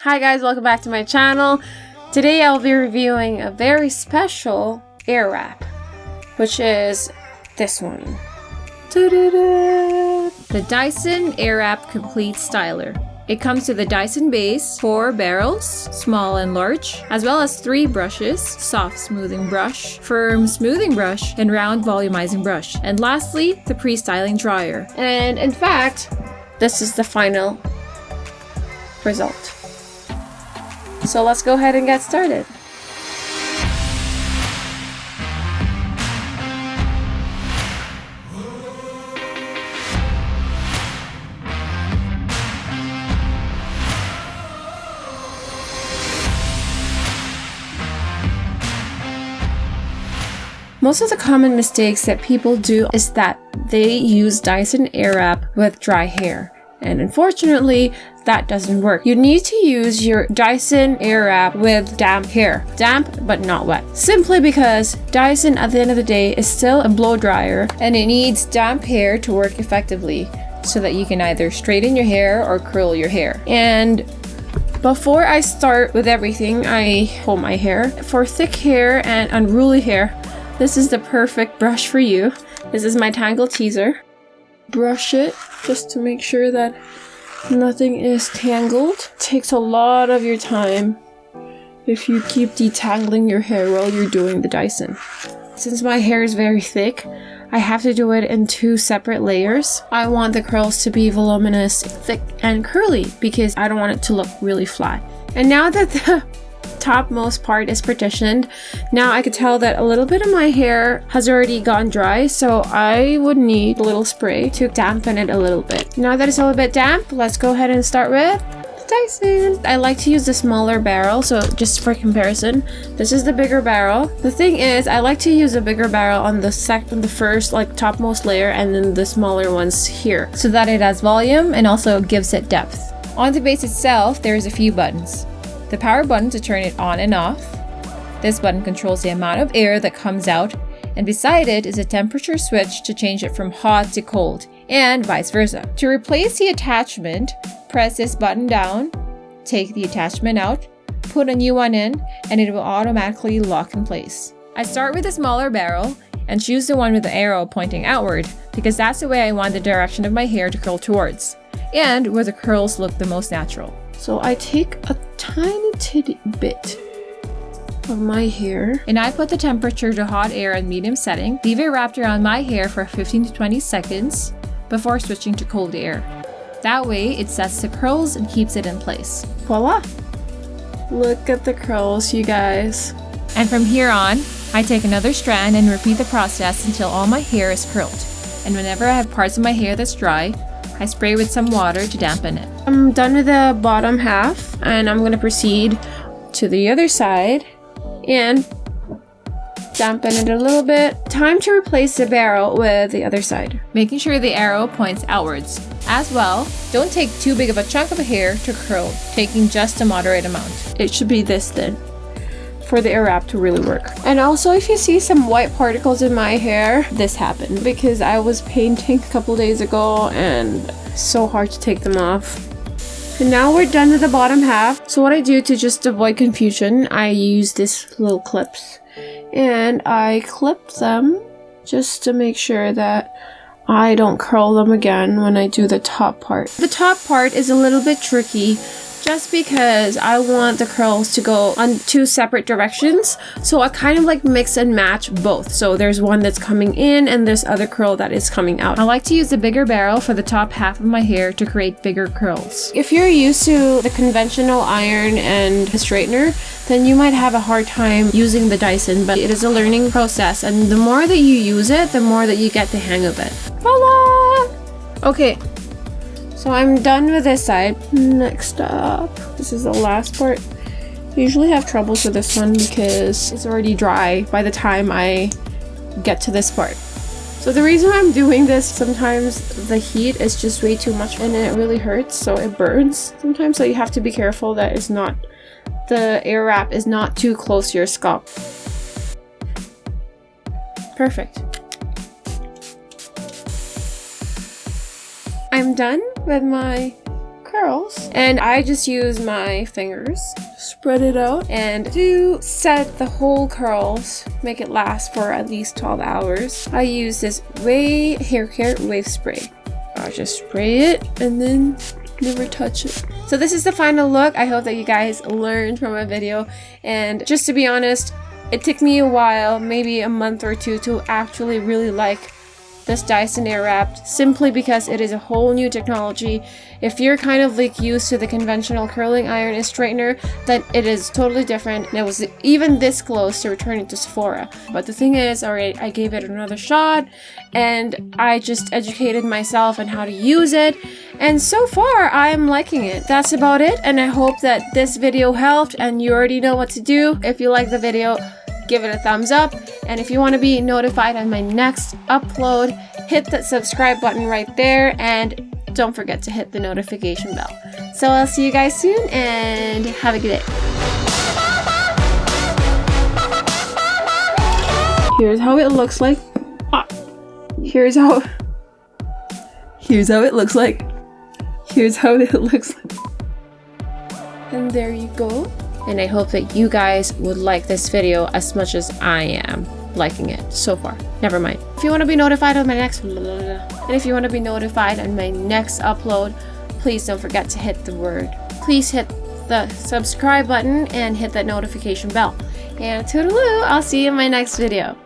Hi guys, welcome back to my channel. Today I'll be reviewing a very special air wrap, which is this one. The Dyson Airwrap Complete Styler. It comes with a Dyson base, 4 barrels, small and large, as well as 3 brushes, soft smoothing brush, firm smoothing brush, and round volumizing brush. And lastly, the pre-styling dryer. And in fact, this is the final result. So let's go ahead and get started. Most of the common mistakes that people do is that they use Dyson Airwrap with dry hair. And unfortunately, that doesn't work. You need to use your Dyson Airwrap with damp hair. Damp, but not wet. Simply because Dyson, at the end of the day, is still a blow dryer and it needs damp hair to work effectively so that you can either straighten your hair or curl your hair. And before I start with everything, I comb my hair. For thick hair and unruly hair, this is the perfect brush for you. This is my Tangle Teaser. Brush it just to make sure that nothing is tangled. It takes a lot of your time if you keep detangling your hair while you're doing the Dyson. Since my hair is very thick, I have to do it in 2 separate layers. I want the curls to be voluminous, thick, and curly because I don't want it to look really flat. And now that the topmost part is partitioned, now I could tell that a little bit of my hair has already gone dry, so I would need a little spray to dampen it a little bit. Now that it's a little bit damp, let's go ahead and start with Dyson. I like to use the smaller barrel, so just for comparison, this is the bigger barrel. The thing is, I like to use a bigger barrel on the first topmost layer, and then the smaller ones here, so that it has volume and also gives it depth. On the base itself, there's a few buttons. The power button to turn it on and off. This button controls the amount of air that comes out, and beside it is a temperature switch to change it from hot to cold, and vice versa. To replace the attachment, press this button down, take the attachment out, put a new one in, and it will automatically lock in place. I start with the smaller barrel and choose the one with the arrow pointing outward because that's the way I want the direction of my hair to curl towards, and where the curls look the most natural. So I take a tiny bit of my hair and I put the temperature to hot air and medium setting, leave it wrapped around my hair for 15 to 20 seconds before switching to cold air. That way it sets the curls and keeps it in place. Voila! Look at the curls, you guys. And from here on, I take another strand and repeat the process until all my hair is curled. And whenever I have parts of my hair that's dry, I spray with some water to dampen it. I'm done with the bottom half and I'm going to proceed to the other side and dampen it a little bit. Time to replace the barrel with the other side, making sure the arrow points outwards. As well, don't take too big of a chunk of hair to curl, taking just a moderate amount. It should be this thin for the Airwrap to really work. And also, if you see some white particles in my hair, this happened because I was painting a couple days ago and so hard to take them off. And now we're done with the bottom half. So what I do to just avoid confusion, I use these little clips and I clip them just to make sure that I don't curl them again when I do the top part. The top part is a little bit tricky just because I want the curls to go on 2 separate directions, so I kind of like mix and match both. So there's one that's coming in and this other curl that is coming out. I like to use the bigger barrel for the top half of my hair to create bigger curls. If you're used to the conventional iron and the straightener, then you might have a hard time using the Dyson, but it is a learning process, and the more that you use it, the more that you get the hang of it. Voila! Okay. So I'm done with this side. Next up, this is the last part. I usually have troubles with this one because it's already dry by the time I get to this part. So the reason I'm doing this, sometimes the heat is just way too much and it really hurts, so it burns sometimes. So you have to be careful that the air wrap is not too close to your scalp. Perfect. I'm done with my curls. And I just use my fingers, spread it out, and to set the whole curls, make it last for at least 12 hours, I use this hair care wave spray. I'll just spray it and then never touch it. So this is the final look. I hope that you guys learned from my video, and just to be honest, it took me a while, maybe a month or two, to actually really like this Dyson Airwrap, simply because it is a whole new technology. If you're kind of like used to the conventional curling iron and straightener, then it is totally different. And it was even this close to returning to Sephora. But the thing is, alright, I gave it another shot and I just educated myself on how to use it. And so far, I'm liking it. That's about it. And I hope that this video helped and you already know what to do. If you like the video, give it a thumbs up, and if you want to be notified on my next upload, hit that subscribe button right there, and don't forget to hit the notification bell. So I'll see you guys soon, and have a good day. Here's how it looks like. Here's how it looks like. Here's how it looks like. And there you go. And I hope that you guys would like this video as much as I am liking it so far. Never mind. If you want to be notified on my next upload, please don't forget to hit please hit the subscribe button and hit that notification bell. And toodaloo, I'll see you in my next video.